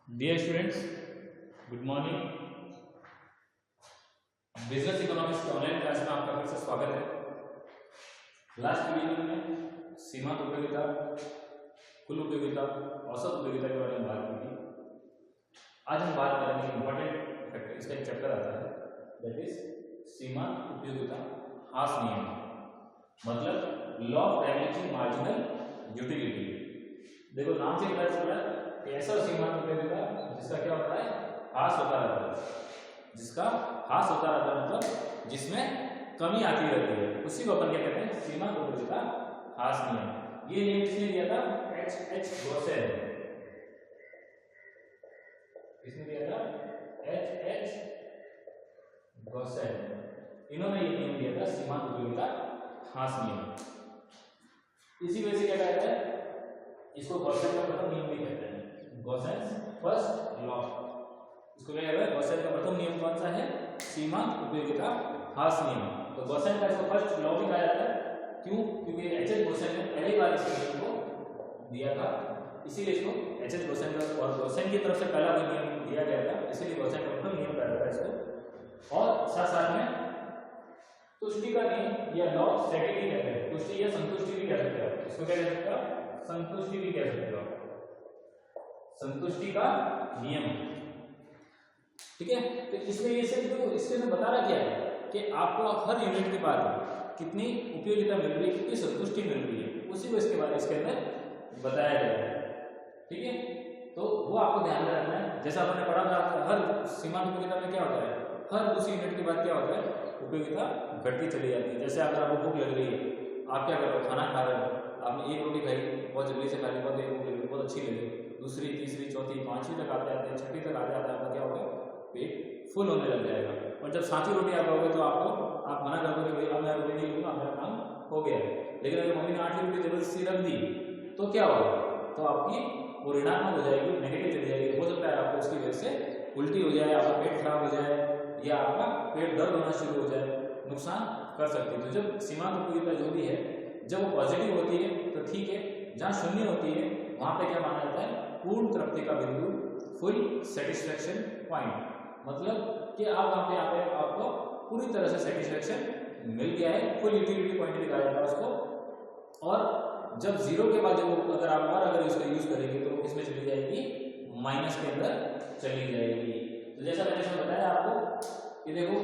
Dear students, good morning. Business economics के online class में आपका फिर से स्वागत है। लास्ट वीडियो में सीमांत उपयोगिता, कुल उपयोगिता, औसत उपयोगिता के बारे में बात की थी। आज हम बात करेंगे इंपॉर्टेंट फैक्टर, इसका एक चैप्टर आता है दैट इज सीमांत उपयोगिता हास नियम, मतलब law of dimension marginal utility. देखो नाम से पता चल रहा है कि ऐसा सीमांत उपयोगिता जिसका क्या होता है, हास होता रहता है, जिसका हास होता रहता है, मतलब जिसमें कमी आती रहती है, उसी को अपन क्या कहते हैं, सीमांत उपयोगिता हास नियम। ये नियम किसने दिया था? H.H. गॉसेल। किसने दिया था? H.H. गॉसेल। इन्होंने ये नियम दिया था, सीमांत उपयोगिता हास नियम। इसी वजह से क्या कहता है, इसको गॉसेल का प्रथम नियम भी कहते हैं, गॉसेल्स फर्स्ट लॉ। इसको क्या कहते हैं? गॉसेल का प्रथम नियम कौन सा है? सीमांत उपयोगिता हास नियम। तो गॉसेल का इसको फर्स्ट लॉ भी कहा जाता है। क्यों? क्योंकि एच.एच. गॉसेल ने पहली बार इस नियम को दिया था, इसीलिए इसको एच.एच. गॉसेल का, और गॉसेल की तरफ से पहला कोई नियम दिया गया था, इसीलिए गॉसेल का प्रथम नियम कहा जाता है इसको। और साथ साथ में तुष्टि का नियम या लॉ ऑफ स्टेटिटी कहते हैं, तुष्टि या संतुष्टि भी कह सकते हो। इसको क्या कह सकते हो? संतुष्टि भी कह सकते हो, संतुष्टि का नियम। ठीक है, तो इसमें ये सिर्फ जो इसमें बता रहा क्या है कि आपको हर यूनिट के बाद कितनी उपयोगिता मिल रही है, कितनी संतुष्टि मिल रही है, उसी को इसके बारे इसके अंदर बताया गया है। ठीक है, तो वो आपको ध्यान में रखना है। जैसा आपने पढ़ा था, हर सीमांत उपयोगिता में क्या होता है, हर दूसरी यूनिट के बाद क्या होता है, उपयोगिता घटती चली जाती है। जैसे अगर आपको भूख लग रही है, आप क्या कर रहे हो, खाना खा रहे हो, आपने एक रोटी खाई, बहुत जल्दी से खा ली, बहुत अच्छी लगी, दूसरी, तीसरी, चौथी, पांचवी तक आते आते, छठी तक आते आते आपका क्या होगा, पेट फुल होने लग जाएगा। और जब सातवीं रोटी आप खाओगे तो आप मना कर दोगे, भाई अब मैं रोटी नहीं लूंगा, मेरा काम हो गया है। लेकिन अगर मम्मी ने आठवीं रोटी जबरदस्ती रख दी तो क्या होगा, तो आपकी वो ऋणात्मक हो जाएगी, नेगेटिव चली जाएगी। हो सकता है आपको उसकी वजह से उल्टी हो जाए, आपका पेट खराब हो जाए, या आपका पेट दर्द होना शुरू हो जाए, नुकसान कर सकती है। तो जब सीमांत उपयोगिता जो भी है, जब वो पॉजिटिव होती है तो ठीक है, जहाँ शून्य होती है वहां पे क्या माना जाता है, पूर्ण तृप्ति का बिंदु, फुल सेटिस्फेक्शन पॉइंट। मतलब कि आप वहां पे आपको पूरी तरह से सेटिस्फेक्शन मिल गया है, फुल यूटिलिटी पॉइंट भी कहा जाता है उसको। और जब जीरो के बाद जब अगर इसको यूज करेंगे तो किसमें चली जाएगी, माइनस के अंदर चली जाएगी। तो जैसा मैंने इसमें बताया आपको कि देखो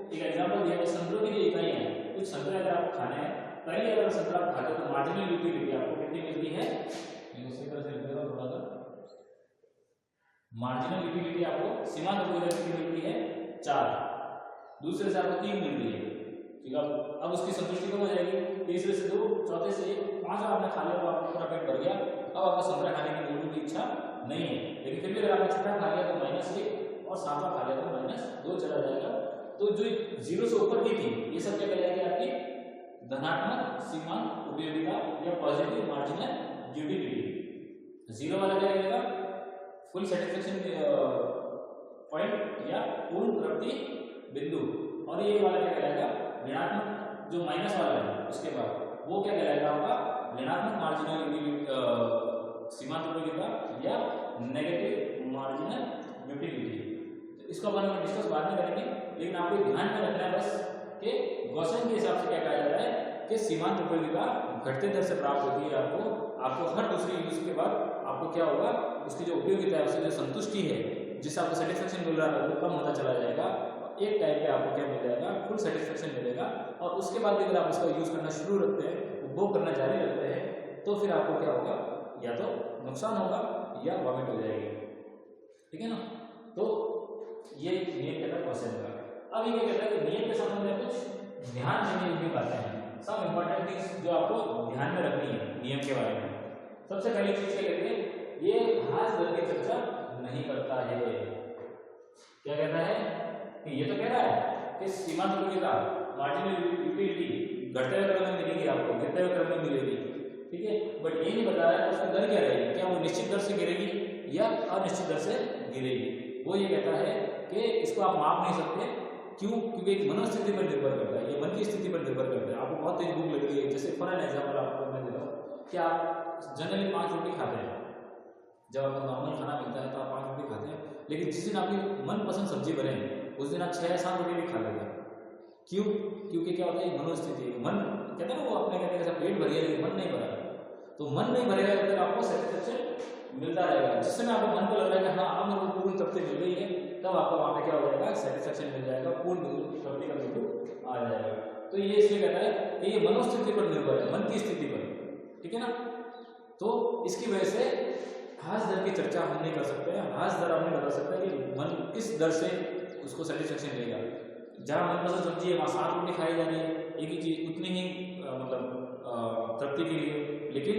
एक एग्जांपल दिया, संतरों की जो इकाई है, कुछ संतरे अगर आप खाने हैं, पहले अगर संतरा आप खाते तो मार्जिनल यूटिलिटी आपको कितनी मिलती है, दूसरी तरह से लिखेगा थोड़ा सा, मार्जिनल यूटिलिटी आपको सीमांत उपयोगिता कितनी मिलती है, 4, दूसरे से आपको 3 मिल रही है। ठीक है, अब उसकी संतुष्टि कम हो जाएगी, तीसरे से 2, चौथे से 1, 5 आपने खा लिया तो आपका पूरा पेट भर गया, अब आपको संतरा खाने की बिल्कुल भी इच्छा नहीं है। लेकिन फिर भी अगर आपने छठा खा लिया तो -1 और सातवां खा लिया तो -2 चला जाएगा। तो जो जीरो से ऊपर की थी, ये सब क्या कहलाएगी, आपकी धनात्मक सीमांत उपयोगिता या पॉजिटिव मार्जिनल यूटिलिटी। जीरो वाला क्या रहेगा, फुल सेटिस्फेक्शन पॉइंट या पूर्ण तृप्ति बिंदु। और ये वाला क्या कहलाएगा, ऋणात्मक, जो माइनस वाला है उसके बाद वो क्या कहलाएगा आपका, ऋणात्मक मार्जिनल सीमांत उपयोगिता या नेगेटिव मार्जिनल यूटिलिटी। तो इसको अपन डिस्कस बाद में करेंगे, लेकिन आपको ध्यान में रखना है बस कि गॉसेल के हिसाब से क्या कहा जाता है कि सीमांत उपयोगिता घटते दर से प्राप्त होती है। आपको हर दूसरी यूज के बाद आपको क्या होगा, उसकी जो उपयोगिता है, उसकी जो संतुष्टि है, जिससे आपको सेटिस्फेक्शन मिल रहा है वो कम होता चला जाएगा। एक टाइम पे आपको क्या मिल जाएगा, फुल सेटिस्फेक्शन मिलेगा। और उसके बाद भी अगर आप उसका यूज करना शुरू रखते हैं, उपभोग करना जारी रखते हैं, तो फिर आपको क्या होगा, या तो नुकसान होगा या वॉमिट हो जाएगी। ठीक है ना, तो ये नियम कहता है गॉसेल का। अब ये कहता है कि नियम के संबंध में कुछ ध्यान देने योग्य बातें हैं, सब इंपॉर्टेंट थिंग्स जो आपको ध्यान में रखनी है नियम के बारे में। सबसे पहली चीज क्या कहते हैं, ये हास दर की चर्चा नहीं करता है। क्या कहता है कि ये तो कह रहा है कि सीमांत उपयोगिता मार्जिनल यूटिलिटी घटते हुए क्रम में मिलेगी, आपको गिरते हुए क्रम में मिलेगी। ठीक है, बट ये नहीं बता रहा है उसकी दर क्या रहेगी, क्या वो निश्चित दर से गिरेगी या अनिश्चित दर से गिरेगी। वो ये कहता है कि इसको आप माप नहीं सकते। क्यों? क्योंकि एक मनोस्थिति पर निर्भर करता है, ये मन की स्थिति पर निर्भर करता है। आपको बहुत तेज भूख लग रही है, जैसे फॉर एन एग्जाम्पल आपको मैं देता हूँ कि आप जनरली 5 रोटी खाते हैं, जब आपको नॉर्मल खाना मिलता है तो आप 5 रोटी खाते लेकिन जिस दिन आपकी मनपसंद सब्जी बने उस दिन आप 6 या 7 रोटी भी खा लोगे। क्यों? क्योंकि क्या होता है, मनोस्थिति, मन कहते हैं ना वो अपने कहते हैं पेट भर गया लेकिन मन नहीं भरा, तो मन नहीं भरेगा तो फिर आपको सेटिस्फेक्शन मिलता रहेगा। जिस समय आपको मन को लग रहा है कि हाँ अब मेरे को पूर्ण तृप्ति मिल गई है, तब आपको वहाँ पे क्या हो जाएगा, सेटिस्फेक्शन मिल जाएगा, पूर्ण तृप्ति का बिंदु आ जाएगा। तो ये इसलिए कहता है कि ये मनोस्थिति पर निर्भर है, मन की स्थिति पर, ठीक है ना। तो इसकी वजह से ह्रास दर की चर्चा हम नहीं कर सकते हैं। ह्रास दर हम नहीं बता सकते कि मन किस दर से उसको सेटिस्फेक्शन मिलेगा। जहाँ मनपसंद सब्जी है वहाँ 7 रोटी खाई जा रही है, एक ही चीज उतनी ही मतलब तृप्ति के लिए। लेकिन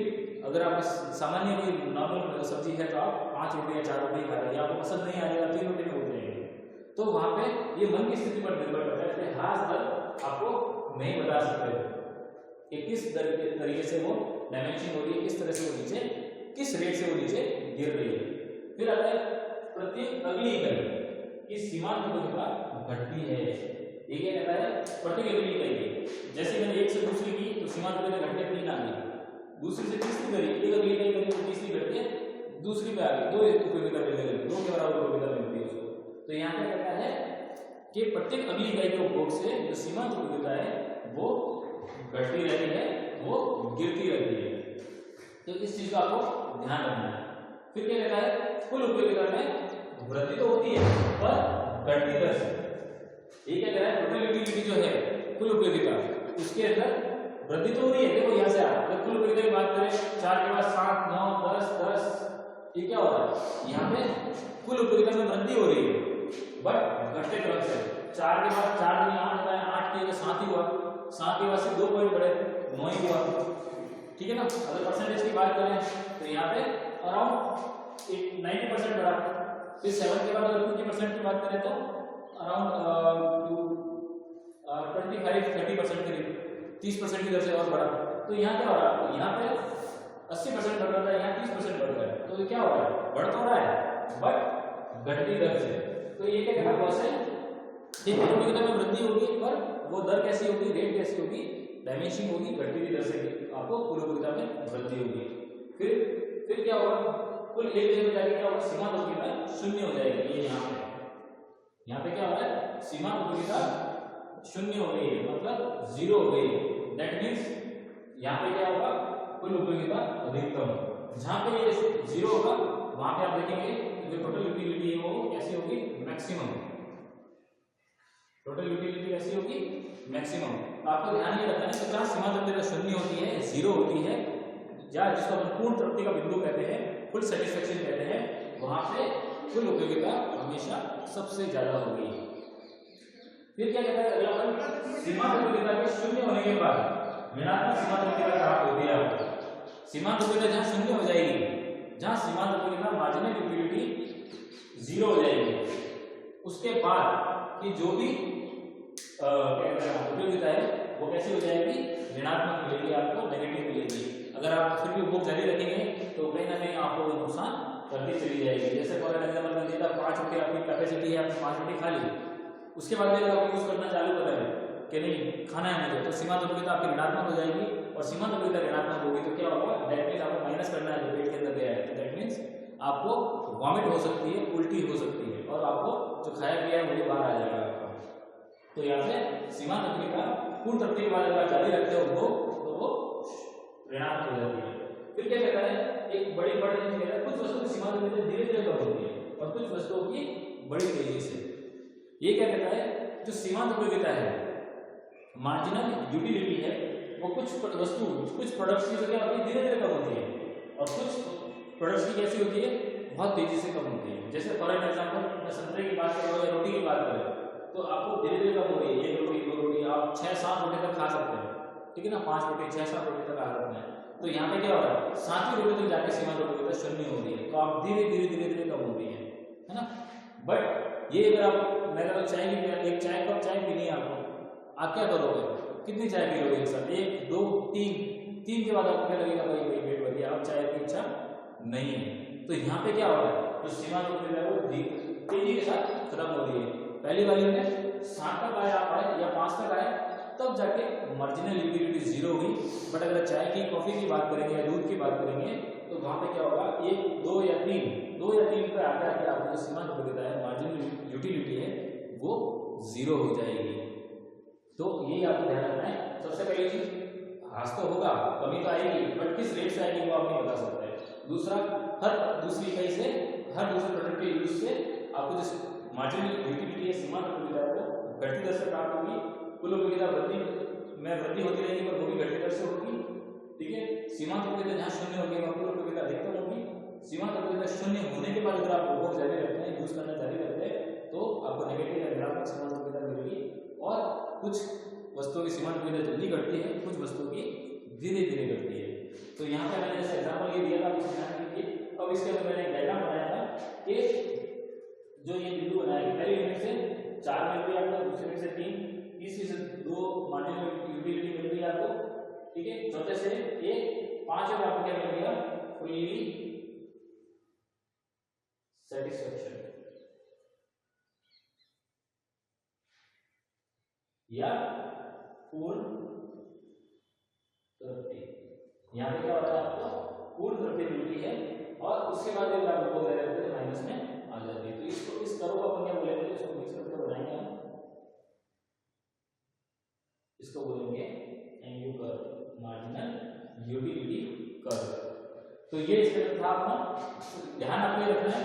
अगर आप सामान्य कोई नॉर्मल सब्जी है तो आप 5 रोटी या 4 रोटी खा रहे हैं, आपको पसंद नहीं आ रही, 3 रोटी में हो जाएगी। तो वहाँ पे ये मन की स्थिति पर निर्भर करता है। इसलिए ह्रास दर आपको नहीं बता सकते कि किस तरीके से वो डायमेंशन हो रही है, किस तरह से वो नीचे, किस रेट से वो नीचे गिर रही है। फिर आता है प्रत्येक अगली इकाई की सीमांत उपयोगिता घटती है। ये क्या कहता है, प्रत्येक अगली इकाई की, जैसे मैंने एक से दूसरी की तो सीमांत उपयोगिता घटने 3 आ गई, दूसरी से तीसरी करी, एक अगली इकाई करी तो तीसरी घट के दूसरी पे आ गई, 2 उपयोगिता मिलने लगी, 2 के बराबर उपयोगिता मिलती है उसको। तो यहाँ पे कहता है कि प्रत्येक अगली इकाई के उपभोग से जो सीमांत उपयोगिता है वो घटती रहती है, वो गिरती रहती है। तो इस चीज का आपको ध्यान रखना है। फिर क्या कहता है, कुल उपयोगिता में वृद्धि तो होती है पर घटती दर से। ये क्या कह रहा है, टोटल यूटिलिटी जो है कुल उपयोगिता उसके अंदर वृद्धि तो हो रही है। देखो यहाँ से अगर कुल उपयोगिता की बात करें 4 के बाद 7, 9, 10, 10, ये क्या हो रहा है, यहाँ पे कुल उपयोगिता में वृद्धि हो रही है बट घटते क्रम से। 4 के बाद 4 दूनी 8 होता है, 8 के 7 ही हुआ, 7 के बाद से 2 पॉइंट बढ़े 9 ही हुआ, ठीक है ना। अगर परसेंटेज की बात करें तो यहाँ पे अराउंड 90% बढ़ा। फिर 7 के बाद अगर 50% की बात करें तो अराउंड 25-30% करीब 30% की दर से और बढ़ा। तो यहाँ क्या हो रहा है, यहाँ पे 80% बढ़ रहा था, यहाँ 30% बढ़ गया। तो ये क्या हो रहा है, बढ़ तो रहा है बट घटती दर से। तो ये क्या कहना है, उपयोगिता में वृद्धि होगी पर वो दर कैसी होगी, रेट कैसी होगी, डायमेंशन होगी, घटती हुई दर से आपको कुल उपयोगिता में वृद्धि होगी। फिर क्या होगा, कुल एक जगह जाके क्या होगा, सीमांत उपयोगिता 0 हो जाएगी। ये यहाँ पे क्या हो रहा है, सीमांत उपयोगिता 0 हो गई है, मतलब 0 हो गई है। दैट मीन्स यहाँ पे क्या होगा, कुल उपयोगिता अधिकतम। जहाँ पे ये 0 होगा वहां पे आप देखेंगे जो टोटल यूटिलिटी है वो कैसी होगी, मैक्सिमम। टोटल यूटिलिटी कैसी होगी, मैक्सिमम। आपको ध्यान ये रखना है कि जहाँ सीमांत उपयोगिता 0 होती है, 0 होती है, या जिसको अपन पूर्ण तृप्ति का बिंदु कहते हैं, फुल सेटिस्फेक्शन कहते हैं, वहां पे कुल उपयोगिता हमेशा सबसे ज्यादा होगी। फिर क्या कहता है अगला पॉइंट, सीमांत उपयोगिता के 0 होने के बाद ऋणात्मक सीमांत उपयोगिता प्राप्त होती है। सीमांत उपयोगिता जहाँ 0 हो जाएगी, जहाँ सीमांत उपयोगिता मार्जिनल यूटिलिटी 0 हो जाएगी, उसके बाद की जो भी उपयोगिता है वो कैसी हो जाएगी, ऋणात्मक मिलेगी, आपको नेगेटिव मिलेगी। अगर आप फिर भी उपभोग जारी रखेंगे तो कहीं ना कहीं आपको वो नुकसान करती चली जाएगी। जैसे फॉर एग्जाम्पल मैं देता 5 रोटी आपकी कैपेसिटी है, आपने 5 रोटी खा ली, उसके बाद अगर आप यूज करना चालू कर रहे हैं कि नहीं खाना है मुझे, तो सीमांत उपयोगिता आपकी ऋणात्मक हो जाएगी। और सीमांत उपयोगिता ऋणात्मक होगी तो क्या होगा, दैट मीन्स आपको माइनस करना है जो पेट के अंदर गया है, दैट मीन्स आपको वॉमिट हो सकती है, उल्टी हो सकती है और आपको जो खाया पिया है वो बाहर आ जाएगा आपका। तो यहाँ से सीमांत उपयोगिता पूर्ण तृप्ति के बाद अगर जारी रखते हो तो वो ऋणात्मक हो जाती है। फिर क्या कहता है, एक बड़ी चीज कहता है, कुछ वस्तुओं की सीमांत उपयोगिता धीरे धीरे कम होती है और कुछ वस्तुओं की बड़ी तेजी से। ये क्या कहता है, जो सीमांत उपयोगिता है, मार्जिनल यूटिलिटी है, वो कुछ वस्तु, कुछ प्रोडक्ट्स की क्या होती है, धीरे धीरे कम होती है और कुछ प्रोडक्ट्स की कैसी होती है, बहुत तेजी से कम होती है। जैसे फॉर एग्जाम्पल संतरे की बात करें या रोटी की बात करें तो आपको धीरे धीरे कम हो रही है, 1 रोटी 2 रोटी आप 6-7 रोटी तक खा सकते हैं, ठीक है ना, 5 रोटी 6-7 रोटी तक खा सकते हैं। तो यहाँ पे क्या हो रहा है, 7वीं रोटी तक जाके सीमांत उपयोगिता 0 हो रही है, तो आप धीरे धीरे कम हो रही है ना। बट ये अगर आप, मैं अगर चाय की एक चाय कप चाय पीनी है आपको, आप क्या करोगे, कितनी चाय पी लोगे एक साथ, 1 2 3 के बाद आपको क्या लगेगा, भाई पेट भर गया, अब चाय की इच्छा नहीं है। तो यहाँ पे क्या हो रहा है, तो सीमांत उपयोगिता वो तेजी के साथ खत्म हो रही है। पहली वाली में 7 तक आए आप आए या 5 तक आए, तब जाके मार्जिनल यूटिलिटी 0 हुई। बट अगर चाय की कॉफी की बात करेंगे या दूध की बात करेंगे तो वहां पे क्या होगा, 1 2 या 3 पे आकर के आपकी जो सीमांत उपयोगिता 0 हो जाएगी। तो ये आपको ध्यान रखना है। सबसे पहली चीज ह्रास तो होगा, कमी तो आएगी, बट किस रेट से आएगी वो आप नहीं बता सकते। दूसरा, हर दूसरी इकाई से, हर दूसरे प्रोडक्ट के यूज से आपको जो मार्जिनल यूटिलिटी है, सीमांत उपयोगिता है, वो घटती दर से प्राप्त होगी। कुल उपयोगिता वृद्धि होती रहेगी, पर वो भी घटती दर से होगी। ठीक है, सीमांत उपयोगिता जहाँ शून्य होगी वहाँ कुल उपयोगिता अधिकतम होगी। सीमांत उपयोगिता शून्य होने के बाद अगर आप उपभोग जारी रखते हैं, यूज करना जारी रखते हैं, तो आपको नेगेटिव या ऋणात्मक सीमांत उपयोगिता मिलेगी। और कुछ वस्तुओं की सीमांत उपयोगिता जल्दी घटती है, कुछ वस्तुओं की धीरे धीरे घटती है। तो यहाँ पे मैंने जैसे एग्जाम्पल ये दिया था, आप ध्यान दीजिए। अब इसके अंदर मैंने एक डायग्राम बनाया था कि जो ये बिंदु बनाया है, पहली यूनिट से 4 मिल गई आपको, दूसरी यूनिट से 3, तीसरी से 2 मार्जिनल यूटिलिटी मिल गई आपको। ठीक है, चौथे से 1, 5 में आपको क्या मिल गया? फुल्ली सेटिस्फैक्शन या पूर्ण तृप्ति। यहाँ पे क्या हो रहा है? आपको पूर्ण तृप्ति मिलती है और उसके बाद अगर आप उपभोग जारी रखते हैं तो माइनस में आ जाती है। तो इसको, इस कर्व को अपन क्या बोलेंगे? इसको मिक्स करके बनाएंगे हम, इसको बोलेंगे MU curve, marginal utility curve. तो ये इसका था अपना। ध्यान आपको ये रखना है,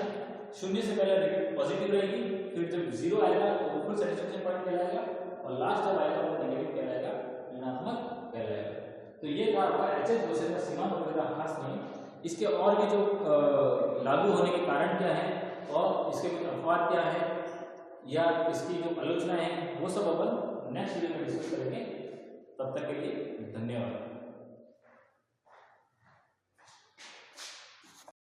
शून्य से पहले पॉजिटिव रहेगी, फिर जब 0 आएगा तो वो फुल सेटिस्फैक्शन पॉइंट कहलाएगा, और लास्ट जब आएगा वो नेगेटिव कहलाएगा, ऋणात्मक कहलाएगा। तो ये था आपका HH प्रोसेस का सीमांत उपयोगिता ह्रास नियम। इसके और भी जो लागू होने के कारण क्या है और इसके कुछ अपवाद क्या है या इसकी जो आलोचना है, वो सब अपन नेक्स्ट वीडियो में डिस्कस करेंगे। तब तक के लिए धन्यवाद।